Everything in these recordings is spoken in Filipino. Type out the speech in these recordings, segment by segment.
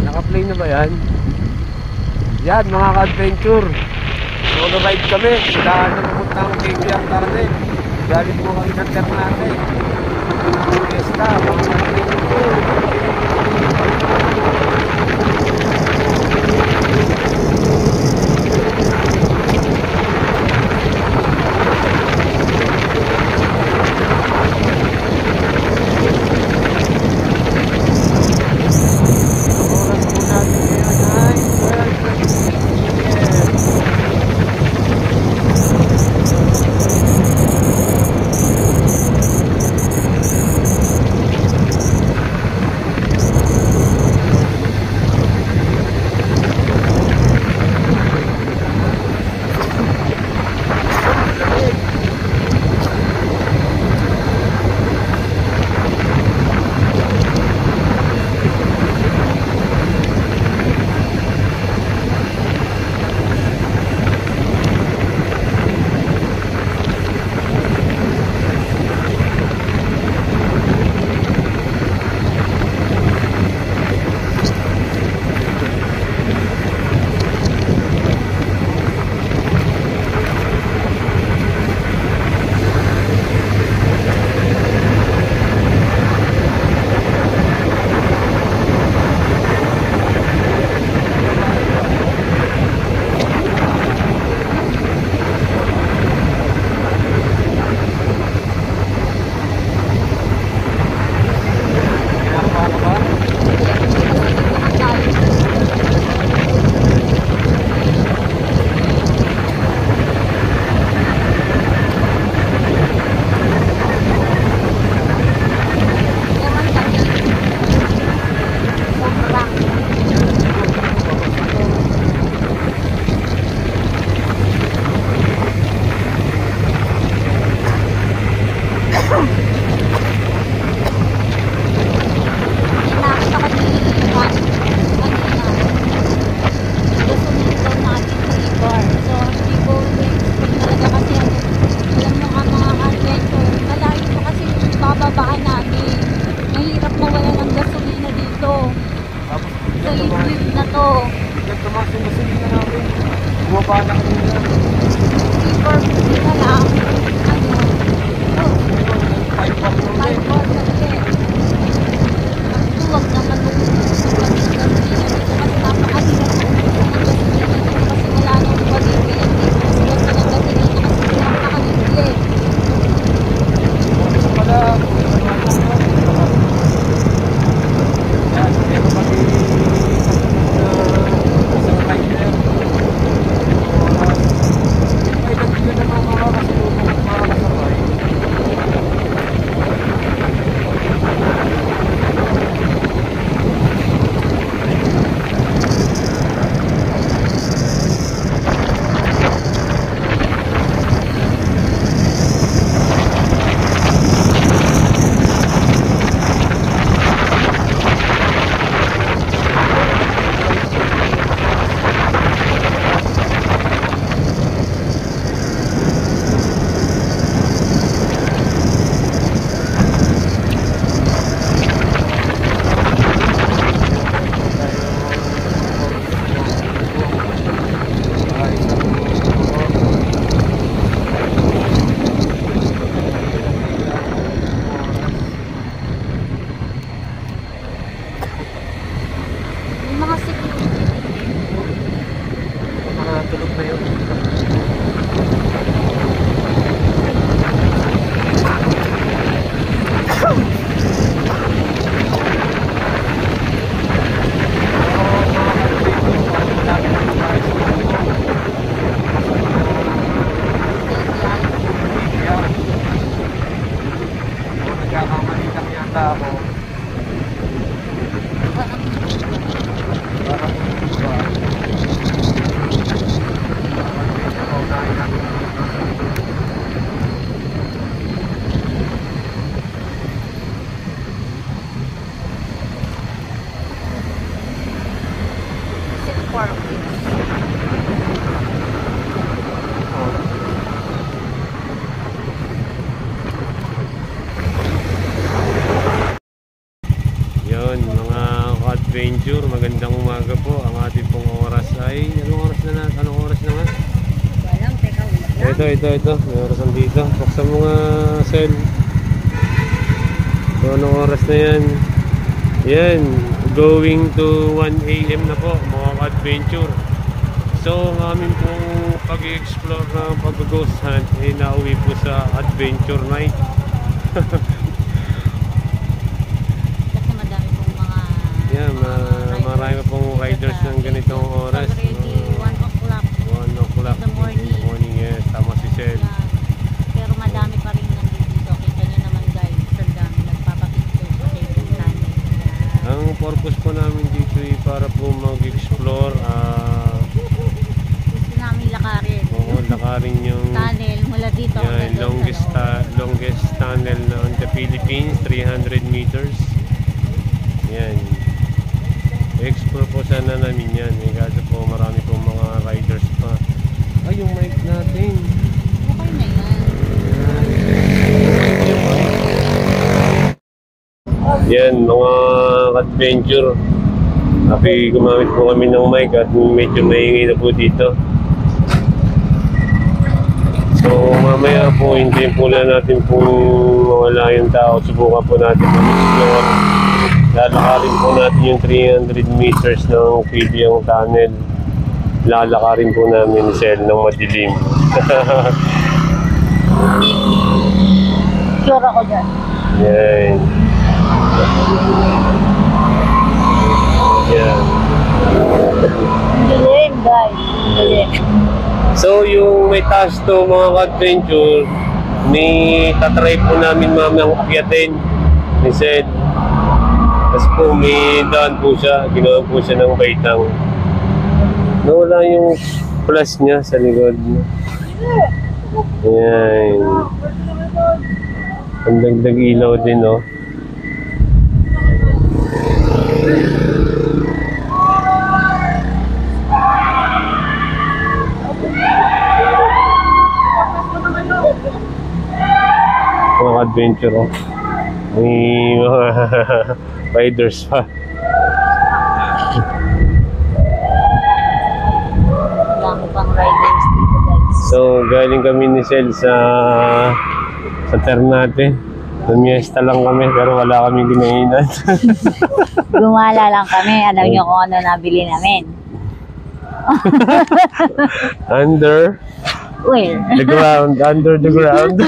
Naka-play na ba yan? Yan mga ka-adventure, solo ride kami. Daan na pumunta ang KBR Tarde. Galing po kami ng Ternate, Fiesta, mga ka-adventure. nagkakamali lang yata ako. Parang ba? Yun, mga ka-adventure, magandang umaga po. Ang ating pong oras ay, anong oras na nga? Walang, teka, wait lang. Ito. May orasan dito. Buksan mo nga, Sel. So, anong oras na yan? Yan, going to 1 AM na po, mga ka-adventure. So, ang aming pong pag-explore ng pag-ghost hunt ay nauwi po sa adventure night. Kasi madami pong mga... Yan, marami pong riders ng ganitong oras. Already 1 o'clock. 1 o'clock in the morning. Yes, tama si Sel. Pero madami pa rin nandito. Kita nyo naman guys, ang dami nagpapapicture sa Cable Tunnel. Ang purpose po namin dito ay para po mag-explore. Gusto namin lakarin. Oo, lakarin yung Tunnel mula dito. yan, longest tunnel on the Philippines, 300 meters. Yan. Explore po sana namin yan. Kasi po marami pong mga riders pa. Ay, yung mic natin. Okay na yan. Yan, mga adventure. Happy gumamit po kami ng mic at medyo maingay na po dito. So mamaya po, hindi po na natin po mawala yung tao. Subukan po natin mag-explore. Lalakarin po natin yung 300 meters ng Kibyang Tunnel. Lalakarin po namin Sel ng madilim. Sure ako dyan. Yan. Yan. Dilim guys. Dilim. So yung may task to mga ka-adventure, may tatry po namin mamayang akyatin ni Sed. Tapos po may daan po siya, ginawa po siya ng baitang. Nawala yung plus niya sa likod. Ayan. Ang dagdag ilaw din, oh. Mga adventure, oh. May mga riders pa. Dami pang riders dito guys. So galing kami ni Sel sa Ternate. Lumiesta lang kami pero wala kaming kinainan. Gumala lang kami. Alam nyo kung ano nabili namin. Under Where? the ground, under the ground.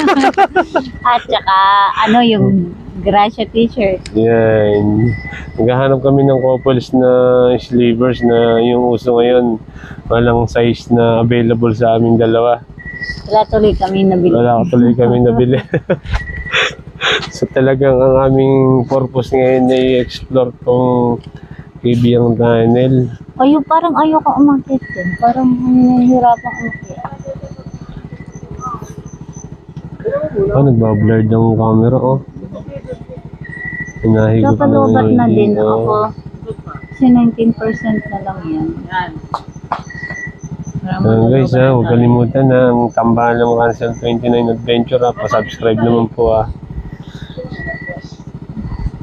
At saka ano yung Gracia t-shirt. Yan. Naghahanap kami ng couples na sleevers na yung uso ngayon. Walang size na available sa aming dalawa. Wala tuloy kami nabili. Wala tuloy kami nabili. So talagang ang aming purpose ngayon ay explore tong Kibyang Tunnel. Ayun, parang ayoko umakit din. Parang nahihirapan umakit. Nagbablur ng camera, oh. Hinahigop Kapalobat na din oh. ako. Kasi 19% na lang yan. Ayan guys, huwag kalimutan na ang tambahan ng Cancel 29 Adventure, pa-subscribe naman po,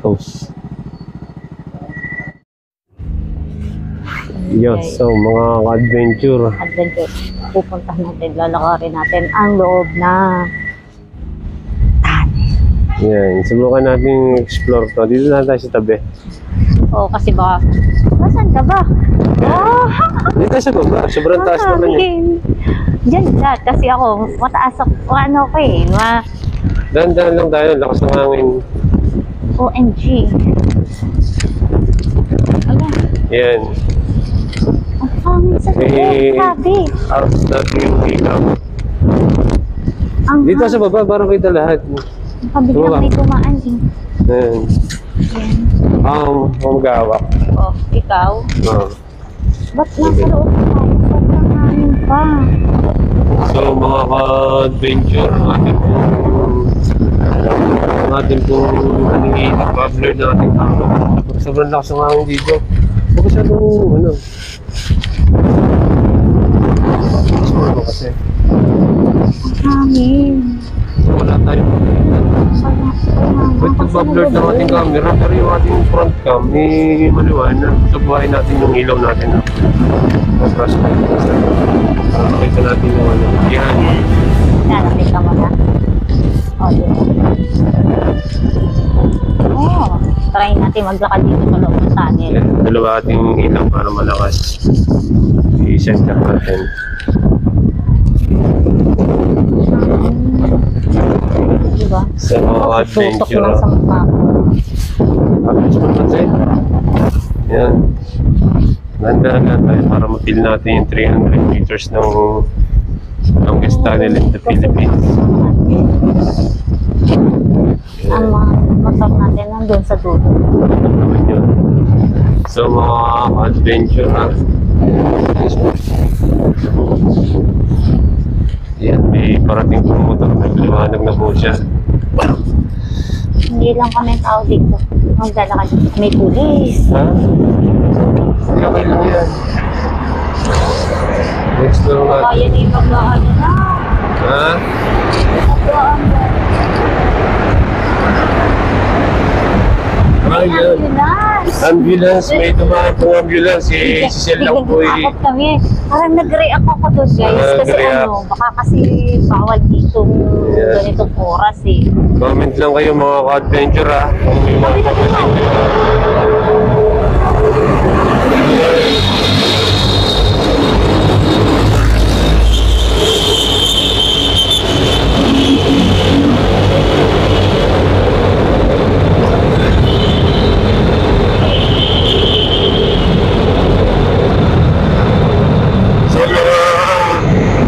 Toast. Yes, so mga adventure. Pupunta natin, lalakarin natin ang loob na Yan, subukan natin explore to. Dito na tayo sa tabi. Oo, kasi baka, nasaan ka ba? Oh, Dito sa baba, sobrang taas naman yan. Diyan ka, kasi ako, mataas ako, ano ko eh, Dahan-dahan lang tayo, lakas ng hangin. OMG. Ala, Yan. ang hangin sa tabi, sabi. Out natin yung ilaw. Dito sa baba, parang kita lahat. Nakabiglang may tumaan eh. Ayan. Yan. Magawak. Oh, ikaw? Ba't nasa loob tayo? Sobrang hangin pa. So mga ka-adventure, atin pong i-upload natin kamo. Sobrang lakas ng hangin dito. Huwag masyadong ano. Mas mo kasi. Hangin. So wala tayo. Ba't nag-upload ng ating camera? Pero yung ating front cam, maliwanag. So buhayin natin yung ilaw natin. Compress light. Makita natin yung ano. Yan. Nakita mo na? O, try natin maglakad dito sa loob ng tunnel. Dalawa ating ilaw para malakas. I-center natin. Diba? Sa mga adventure. Tutok lang sa mukha ko. Tapos mo natin. Yan. Nandahan tayo para mapil natin yung 300 meters ng longest tunnel in the Philippines. Ang mga motor natin nandun sa dulo. Naman yun. So mga adventure ha. Yan, may parating pong motor. Nagliwanag na po siya. Hindi lang kami tao dito. Maglalakad. May pulis. Ha? Okay lang yan. Next na naman. Kaya ni maglaan na. Ha? Maglaan na. Ayun. Ambulance, may dumaan pong ambulance. Si Cel lang po eh. Takot kami. Parang nag-react ako doon guys. Kasi Nag-react. ano, baka kasi bawal dito ganitong oras eh. Comment lang kayo mga ka-adventure ha. Kung may mga ka-adventure.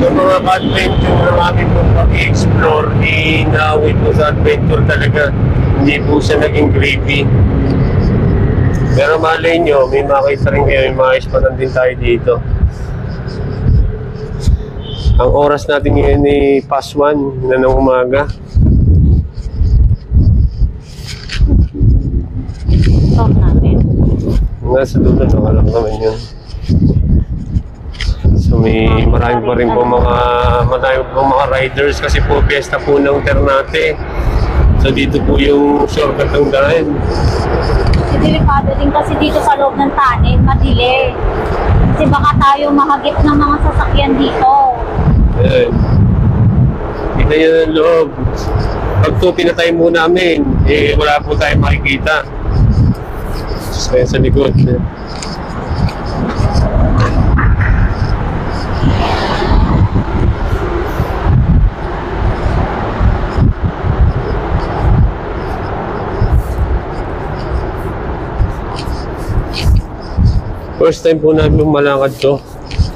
Sa mga ka-adventure na namin pong pag-explore, inawit po sa adventure talaga. Hindi po siya naging creepy. Pero malay nyo, may makita rin kayo, may mga ispanan din tayo dito. Ang oras natin ngayon ay past 1 na ng umaga. Stop natin. Nasa dulo na, alam naman yun. So may marami pa rin po mga riders kasi po piyesta po ng Ternate. So dito po yung shortcut ng daan. Delikado din kasi dito sa loob ng tunnel, madili. Kasi baka tayo mahagip ng mga sasakyan dito. Ayan. Tignan nyo ng loob. Pag ito pinatay mo namin, wala po tayong makikita. So yan sa likod. First time po namin malakad to.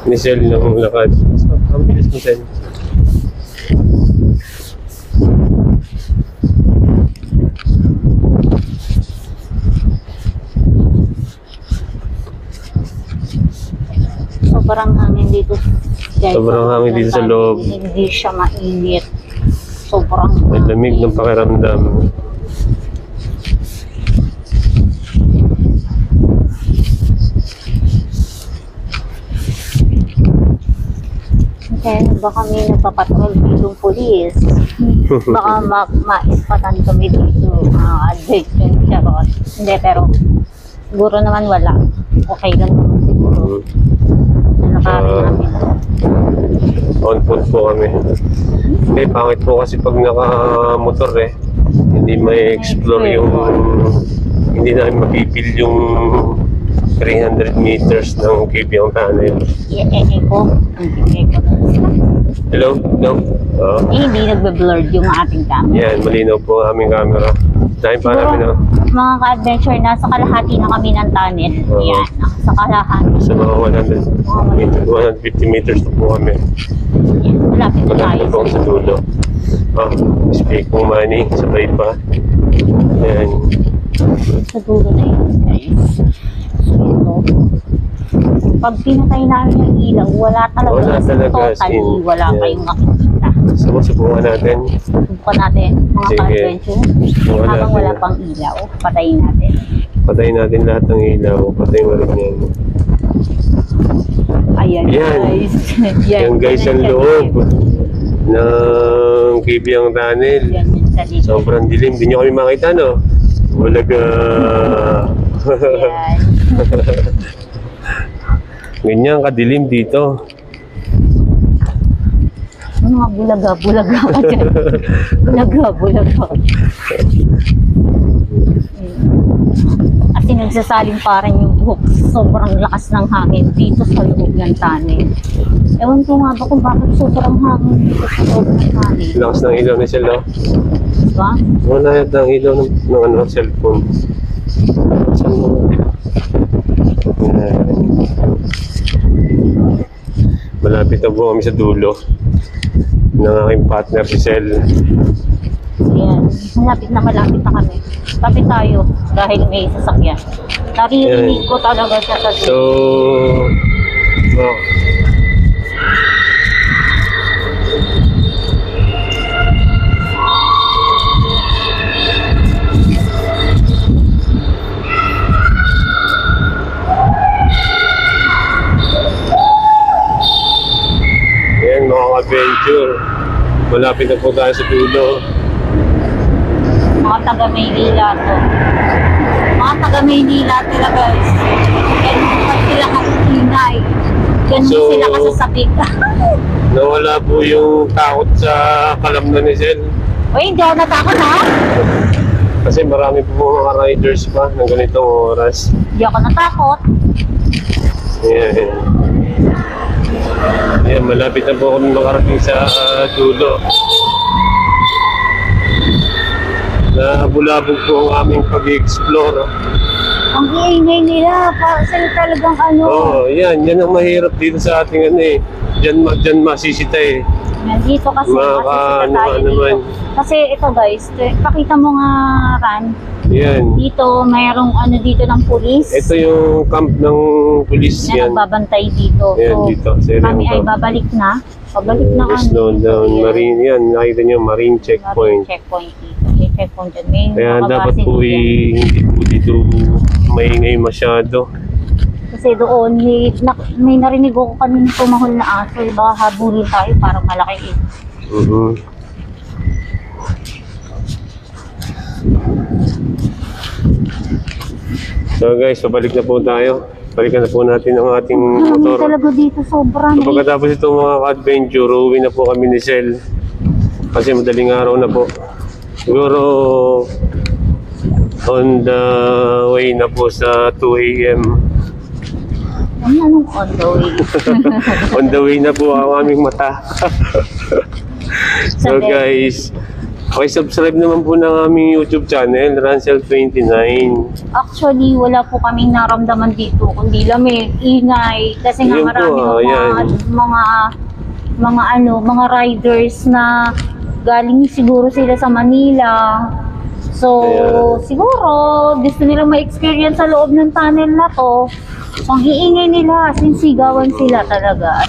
Ni Cel ng lakad. Ang bilis mo, Cel. Sobrang hangin dito. Guys, Sobrang hangin dito sa loob. Hindi siya mainit. Sobrang May lamig ng pakiramdam. Kaya baka may nagpapatrol dito ng polis. Baka maispatan kami dito. Adventure charot. Hindi, pero siguro naman wala. Okay lang naman siguro. Nakarin namin. On foot po kami. Pangit po kasi pag naka-motor hindi may explore yung hindi namin mapipil yung 300 meters ng Kibyang Tunnel. Echo. Hello? No? Hindi nagbe-blurred yung ating camera. Yan, malinaw po ang aming camera. Dahil pa namin Mga ka-adventure, nasa kalahati na kami ng tunnel. Yan, sa kalahati. sa mga 150 meters na po kami. Yan, malapit na tayo. Malapit po sa dulo. Oh, speak mo money, sabay pa. Ayan. Sa dulo na yun, guys. So, ito. Pag pinatay namin yung ilaw, wala talaga. Wala talaga, Totally, sin. wala Yan. kayong makikita. Subukan natin. Subukan natin, mga Sige. ka-adventure. Subukan Habang natin. wala pang ilaw, patayin natin. Patayin natin lahat ng ilaw. Patayin mo rin yan. Ayan, Yan. guys. Yan guys ang loob ng Kibyang Tunnel. Yan yun sa likod. Sobrang dilim. Hindi nyo kami makita, no? Bulaga. Yan. Ganyan kadilim dito. Mga bulaga ka dyan. Bulaga. Kasi nagsasaling pa rin yung buhok. Sobrang lakas ng hangin dito sa loob ng tunnel. Ewan ko nga ba kung bakit sobrang hangin dito sa loob ng tunnel. Lakas ng ilaw ni Sel, no? Diba? Wala yata ang ilaw ng ano, cellphone. Saan mo? Ayan. Malapit na po kami sa dulo ng aking partner si Sel. Ayan. Malapit na kami. Tabi tayo dahil may sasakyan. Naririnig ko talaga siya sa So, dulo. oh. Ayan mga adventure. Malapit na po tayo sa dulo. Mga taga Maynila to. Mga taga Maynila talaga guys. Ganun sila kasinay. Ganun So, sila kasasabik. Nawala po yung takot sa kalamnan ni Sel. Uy, hindi ako natakot ha? Kasi marami po mga riders pa ng ganitong oras. Hindi ako natakot. Ayan. Ayan, malapit na po kami makarating sa dulo. Nabulabog po ang aming pag-explore. Ang iingay nila. Sila talagang ano. Oo, yan ang mahirap dito sa ating ano eh. Diyan masisita eh. Nandito kasi masisita Ano tayo naman. dito. Kasi ito guys, pakita mo nga Ran. Yan. Dito, mayroong ano dito ng pulis. Ito yung camp ng pulis na yan. nagbabantay dito. Ayan, So, dito. Sa kami ay camp. babalik na. Pabalik na kami. Slow down. Ayan. Marine yan. Nakita nyo, marine Marine checkpoint. checkpoint dito. May checkpoint dyan. May Kaya mga dapat base po dyan. hindi po dito maingay masyado. Kasi doon, may narinig ako kanina tumahol na aso. Baka habulin tayo, parang malaki eh. So guys, pabalik na po tayo. Balikan na po natin ang ating Marami motor. talaga dito, sobra So, na. pagkatapos itong mga adventure, uwi na po kami ni Sel. Kasi madaling araw na po. Siguro on the way na po sa 2 a.m. Anong on the way? On the way na po ang aming mata. So guys, subscribe naman po ng aming YouTube channel, Rancel29. Actually, wala po kaming naramdaman dito, kundi lamig, ingay. Kasi nga Yun po, marami ayan. mga riders na galing siguro sila sa Manila. So, Ayan. siguro gusto nilang ma-experience sa loob ng tunnel na to. Ang iingay nila, sinsigawan sila talaga.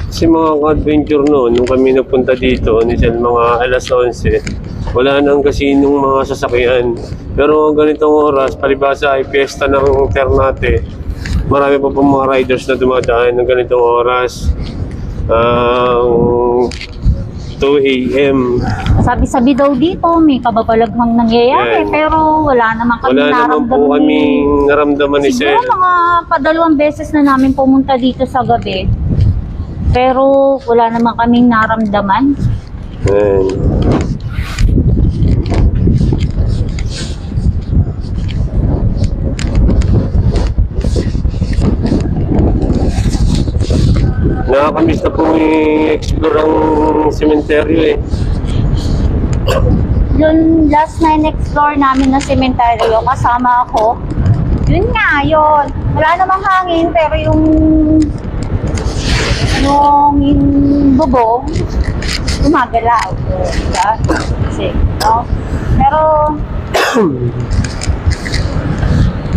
Kasi mga ka-adventure noon, nung kami napunta dito, nisal mga alas 11, wala nang kasinong mga sasakyan. Pero ganitong oras, palibasa ay piyesta ng Ternate. Marami pa po mga riders na dumadaan ng ganitong oras. 2 a.m. Sabi-sabi daw dito, may kababalaghang nangyayari, Yan. pero wala naman kami Wala naman po kaming naramdaman ni Sel. Siguro mga padalawang beses na namin pumunta dito sa gabi. Pero wala naman kaming naramdaman. Ayan. Nakakamiss na po i-explore ang sementeryo eh. Yung last na in-explore namin na sementeryo, kasama ako. Yun nga, yun. Wala namang hangin, pero yung bubong, gumagalaw. Diba? Kasi, no? Pero,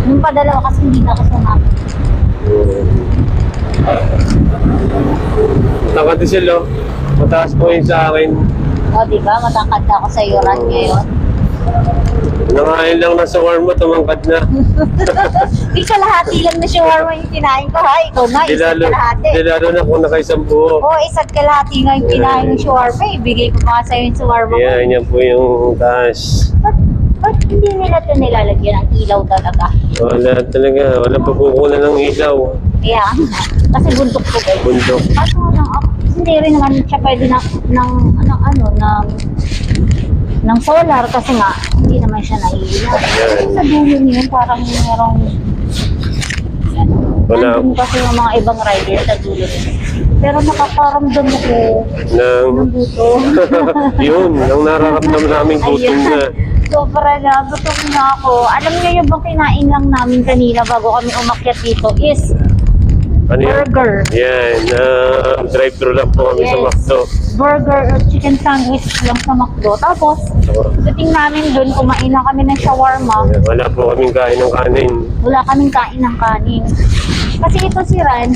nung padalawa kasi hindi na ako sumama. Nakadisel, oh. Mataas po yun sa akin. O, diba? Matangkad na ako sa iyo run ngayon. Nangain lang na sa warm mo, tumangkad na. Isa lahati lang na shawarma yung kinain ko, ha? Ikaw nga, Di isa't lalo, kalahati. di lalo na kung nakaisang buo. Oo, isa't kalahati nga yung kinain ng shawarma. Ibigay ko pa nga sa'yo yung shawarma ko. Yan, yan po yung taas. Ba't hindi nila ito nilalagyan ng ilaw talaga? Wala talaga, wala pagkukunan ng ilaw. Kaya, kasi bundok ko guys. Bundok. Kaso lang, hindi rin naman siya pwede ng solar kasi nga, hindi naman siya naiilaw. Kasi sa dulo niyo, parang merong Wala. nandun kasi yung mga ibang rider sa dulo niyo. Pero nakakaramdam ako Nang, ng buto. yun, ang nararamdaman namin gutom na. Sobra na, gutom na ako. Alam niyo yung bang kinain lang namin kanina bago kami umakyat dito is Ano yan? burger. Yan, drive-thru lang po kami sa Yes. McDo. Burger or chicken sandwich lang sa McDo. Tapos, dating namin doon, kumain lang kami ng shawarma. Wala po kaming kain ng kanin. Wala kaming kain ng kanin. Kasi ito si Ran,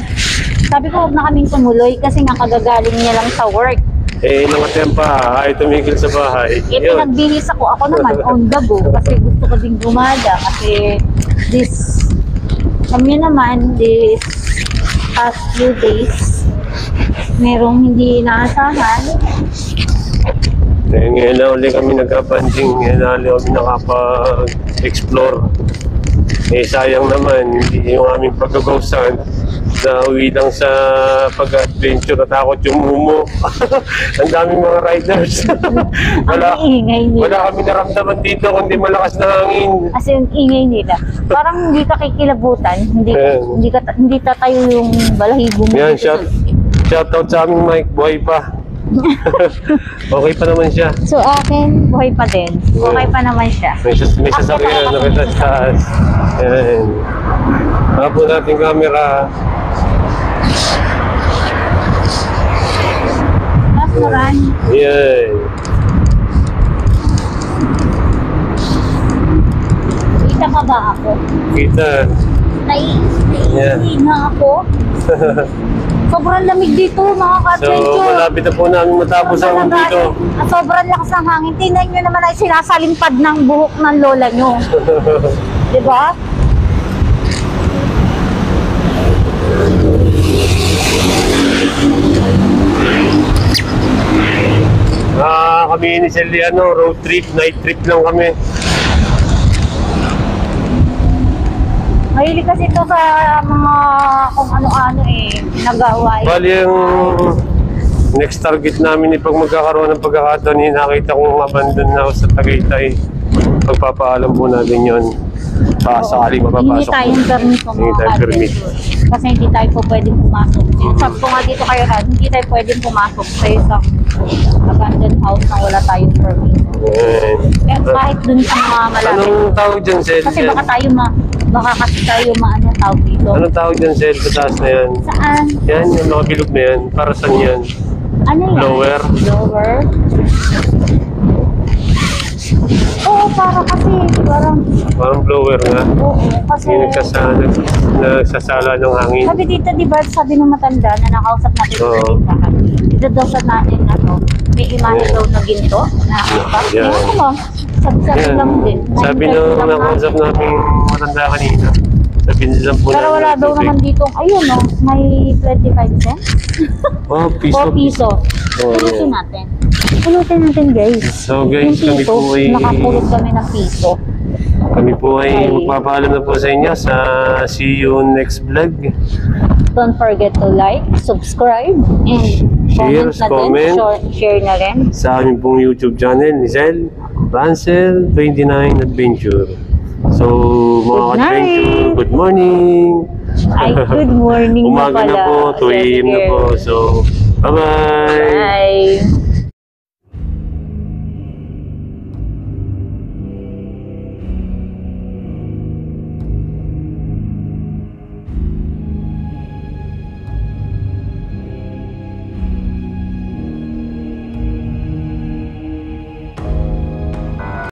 sabi ko huwag na kaming tumuloy kasi nga kagagaling niya lang sa work. Eh, nangatyan pa, ay tumigil sa bahay. Eh, pinagbihis ako. Ako naman, on the go. Kasi gusto ko din gumada. Kasi kami naman, this past few days, merong hindi inaasahan. Eh, ngayon na ulit kami nagka-banding, ngayon na ulit kami nakapag-explore. Eh, sayang naman, hindi yung aming pag-ghosan na uwi lang sa pag-adventure at takot yung mumo. Ang daming mga riders. Ang ingay nila. Wala kami naramdaman dito kundi malakas na hangin. Kasi yung ingay nila. Parang hindi ka kikilabutan. Hindi tatayo yung balahibo mo. Yan, dito. shoutout sa aming Mike, buhay pa. Okay pa naman siya. So akin, buhay pa din. Okay pa naman siya. May sasakyan, nakita sa taas. Yan. Hapo natin camera. Mas maran. Yan. Kita pa ba ako? Kita. Naiihi na ako. Sobrang lamig dito mga So, ka-adventure. malapit na po namin matapos ang dito. Sobrang lakas ng hangin. Tingnan nyo naman ay sinasalimpad ng buhok ng lola nyo. Diba? Kami ni Celiano, road trip, night trip lang kami. Mahilig kasi ito sa mga kung ano-ano nagawa. Bali yung next target namin pag magkakaroon ng pagkakataon, nakita kong abandon na ako sa Tagaytay. Pagpapaalam po natin yun. Sakaling Hindi mapapasok. tayong permit po Hindi mga tayo permit. ka-adventure. Kasi hindi tayo po pwedeng pumasok. Sabi ko nga dito kayo Rad, hindi tayo pwedeng pumasok sa isang abandoned house na wala tayong permit. Pero kahit dun sa mga malapit. Anong tawag dyan, Cel? Kasi baka kasi tayo tawag dito. Anong tawag dyan, Cel? Sa taas na yan? Saan? Yan, yung mga bilog na yan. Para saan yan? Ano yan? Lower? Lower? Oo, parang blower nga. oo, kasi Yung nagsasala ng hangin. sabi dito, di ba, sabi ng matanda na nakausap natin sa Oo. tindahan, dito daw sa natin, may imahe daw na ginto, na iba. Yan. Ewan ko ba, sabi Yan. lang din. Sabi Nandito nung lang nakausap namin matanda kanina. Sabi nila po Pero wala daw naman dito, ayun no, may 25 cents. Oh, piso. 4 piso. Oh, Pulutin yeah. natin. Pulutin natin guys. So guys, Yung kami piso, po ay nakapulot kami ng piso. Kami po ay magpapaalam na po sa inyo sa see you next vlog. Don't forget to like, subscribe, and comment na din. Share na rin. Sa aming pong YouTube channel ni Cel Rancel 29 Adventure. So mga Good adventure, night. good morning. Ay, good morning na Umaga pala. na po, 2 AM na po. So, bye-bye. Bye.